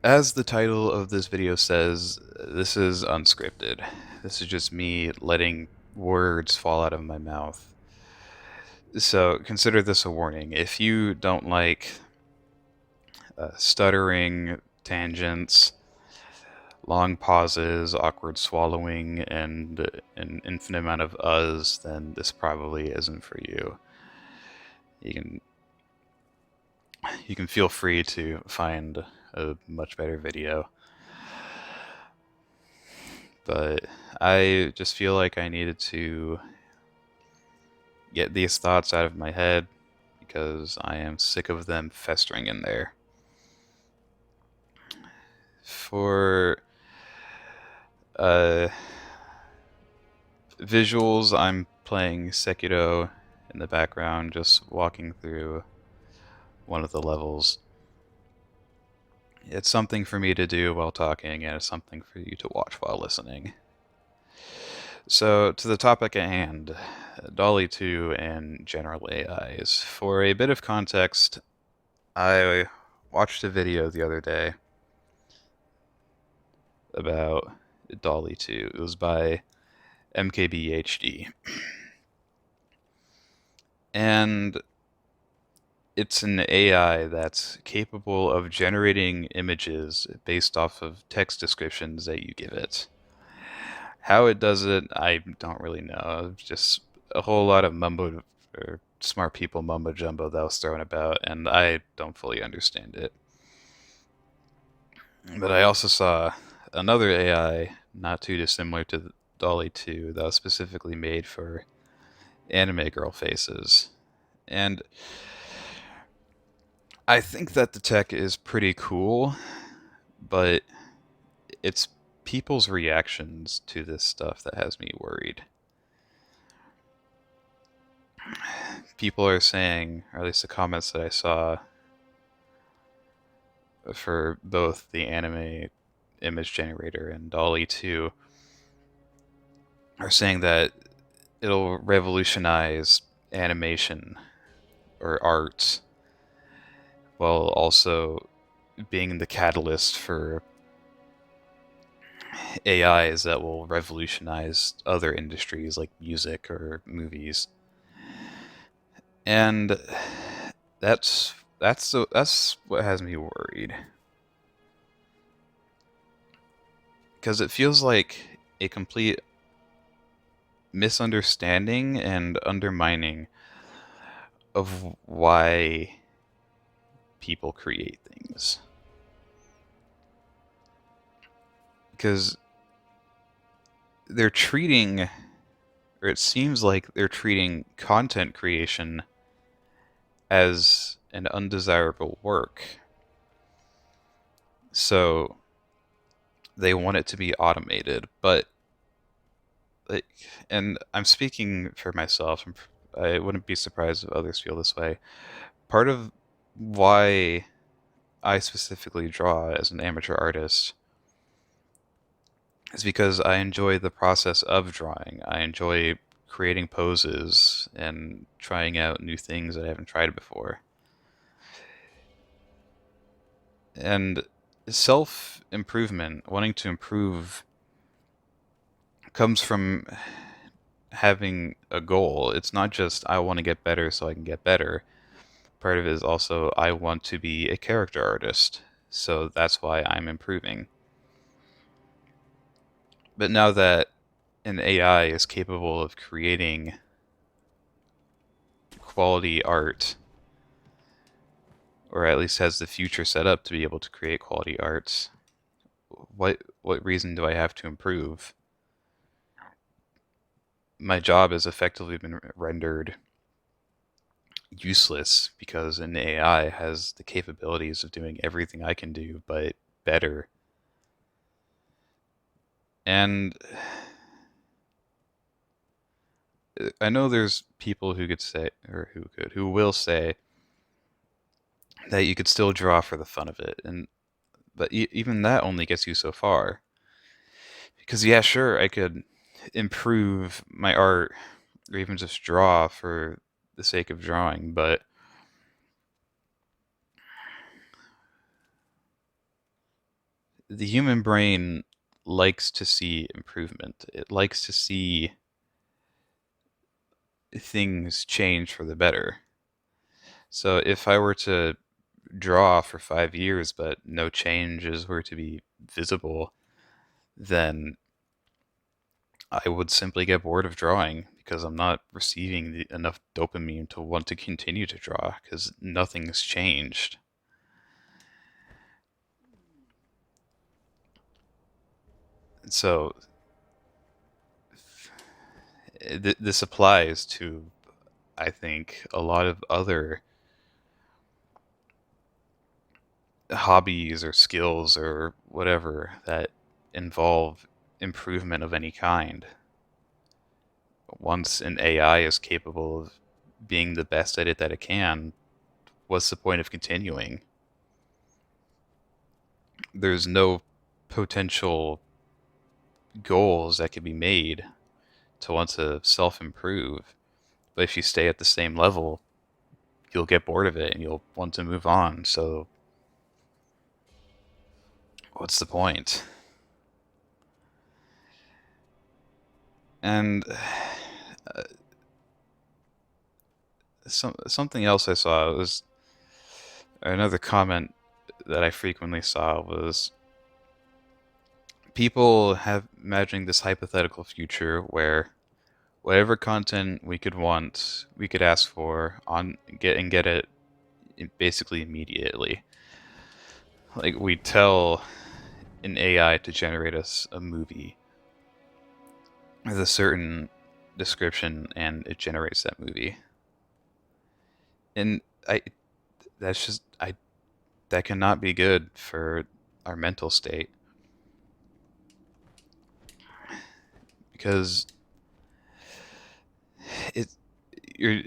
As the title of this video says, this is unscripted. This is just me letting words fall out of my mouth. So consider this a warning. If you don't like stuttering, tangents, long pauses, awkward swallowing, and an infinite amount of uhs, then this probably isn't for you. You can feel free to find a much better video. But I just feel like I needed to get these thoughts out of my head because I am sick of them festering in there. For visuals, I'm playing Sekiro in the background, just walking through one of the levels. It's something for me to do while talking, and it's something for you to watch while listening. So, to the topic at hand, Dall-E 2 and general AIs. For a bit of context, I watched a video the other day about Dall-E 2. It was by MKBHD. And it's an AI that's capable of generating images based off of text descriptions that you give it. How it does it, I don't really know. Just a whole lot of mumbo or smart people mumbo jumbo that was thrown about, and I don't fully understand it. But I also saw another AI not too dissimilar to Dall-E 2 that was specifically made for anime girl faces. And I think that the tech is pretty cool, but it's people's reactions to this stuff that has me worried. People are saying, or at least the comments that I saw for both the anime image generator and Dall-E 2, are saying that it'll revolutionize animation or art while also being the catalyst for AIs that will revolutionize other industries like music or movies. And that's what has me worried. Because it feels like a complete misunderstanding and undermining of why people create things. Because they're treating, or it seems like they're treating content creation as an undesirable work. So they want it to be automated, but like, and I'm speaking for myself, I wouldn't be surprised if others feel this way. Part of why I specifically draw as an amateur artist is because I enjoy the process of drawing. I enjoy creating poses and trying out new things that I haven't tried before. And self-improvement, wanting to improve, comes from having a goal. It's not just I want to get better so I can get better. Part of it is also I want to be a character artist, so that's why I'm improving. But now that an AI is capable of creating quality art, or at least has the future set up to be able to create quality art, what reason do I have to improve? My job has effectively been rendered useless because an AI has the capabilities of doing everything I can do, but better. And I know there's people who could say, or who will say that you could still draw for the fun of it, but even that only gets you so far. Because yeah, sure, I could improve my art or even just draw for the sake of drawing, but the human brain likes to see improvement. It likes to see things change for the better. So if I were to draw for 5 years, but no changes were to be visible, then I would simply get bored of drawing because I'm not receiving enough dopamine to want to continue to draw because nothing's changed. So this applies to, I think, a lot of other hobbies or skills or whatever that involve improvement of any kind. Once an AI is capable of being the best at it that it can, what's the point of continuing? There's no potential goals that can be made to want to self improve. But if you stay at the same level, you'll get bored of it and you'll want to move on. So, what's the point? And something else I saw was another comment that I frequently saw was people have imagining this hypothetical future where whatever content we could want, we could ask for get it basically immediately. Like we tell an AI to generate us a movie with a certain description, and it generates that movie. And I, that's just that cannot be good for our mental state because it you're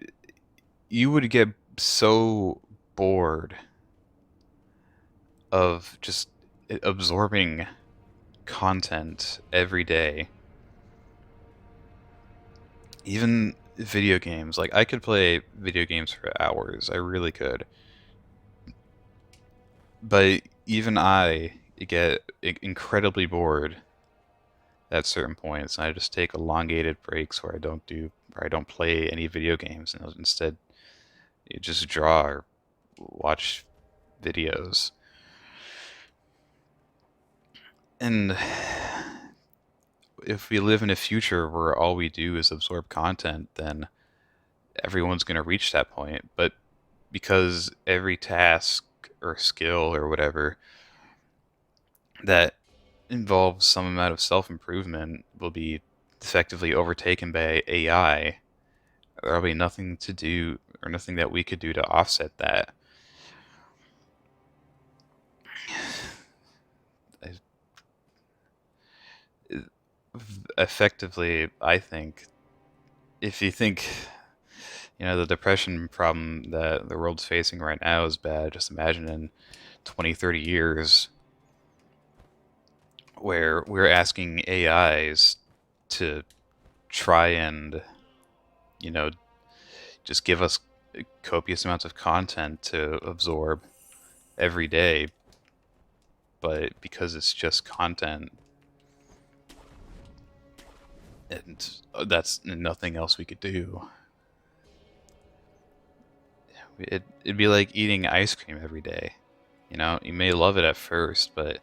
you would get so bored of just absorbing content every day. Even video games. Like I could play video games for hours. I really could. But even I get incredibly bored at certain points, and I just take elongated breaks where I don't play any video games, and instead you just draw or watch videos. And if we live in a future where all we do is absorb content, then everyone's going to reach that point. But because every task or skill or whatever that involves some amount of self improvement will be effectively overtaken by AI, there'll be nothing to do or nothing that we could do to offset that. Effectively, I think, if you think, the depression problem that the world's facing right now is bad, just imagine in 20, 30 years where we're asking AIs to try and, you know, just give us copious amounts of content to absorb every day, but because it's just content and that's nothing else we could do. It'd be like eating ice cream every day. You may love it at first, but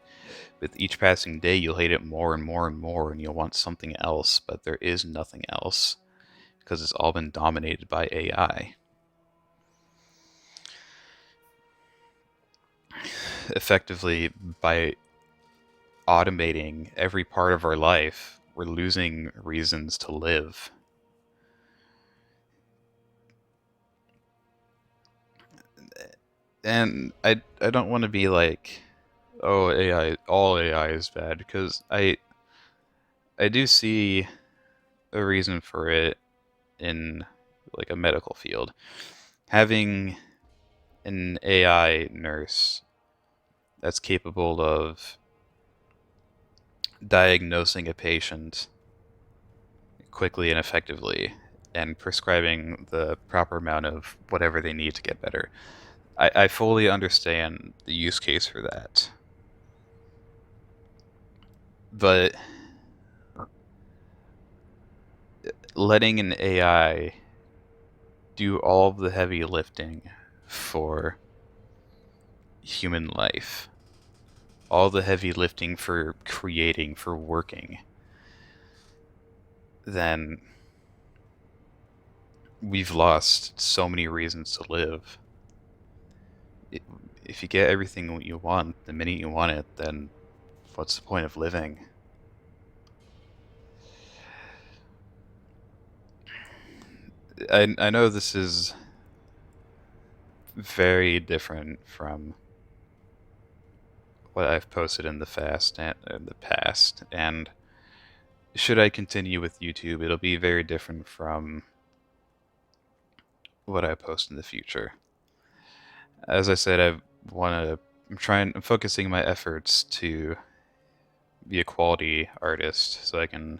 with each passing day, you'll hate it more and more and more, and you'll want something else, but there is nothing else because it's all been dominated by AI. Effectively, by automating every part of our life, we're losing reasons to live. And I don't want to be like, oh, all AI is bad, because I do see a reason for it in like a medical field. Having an AI nurse that's capable of diagnosing a patient quickly and effectively and prescribing the proper amount of whatever they need to get better. I fully understand the use case for that. But letting an AI do all of the heavy lifting for human life, all the heavy lifting for creating, for working, then we've lost so many reasons to live. If you get everything you want the minute you want it, then what's the point of living? I know this is very different from what I've posted in the past, and should I continue with YouTube, it'll be very different from what I post in the future. As I said, I'm focusing my efforts to be a quality artist so I can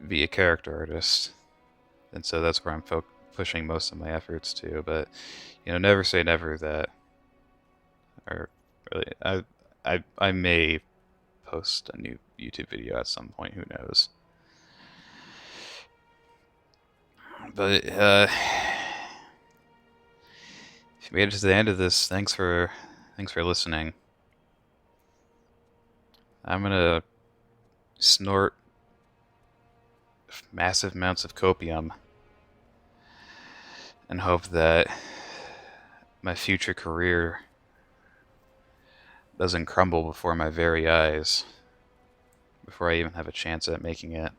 be a character artist. And so that's where I'm pushing most of my efforts to. But, never say never that, or really, I may post a new YouTube video at some point, who knows. But, if you made it to the end of this, thanks for listening. I'm gonna snort massive amounts of copium and hope that my future career doesn't crumble before my very eyes before I even have a chance at making it.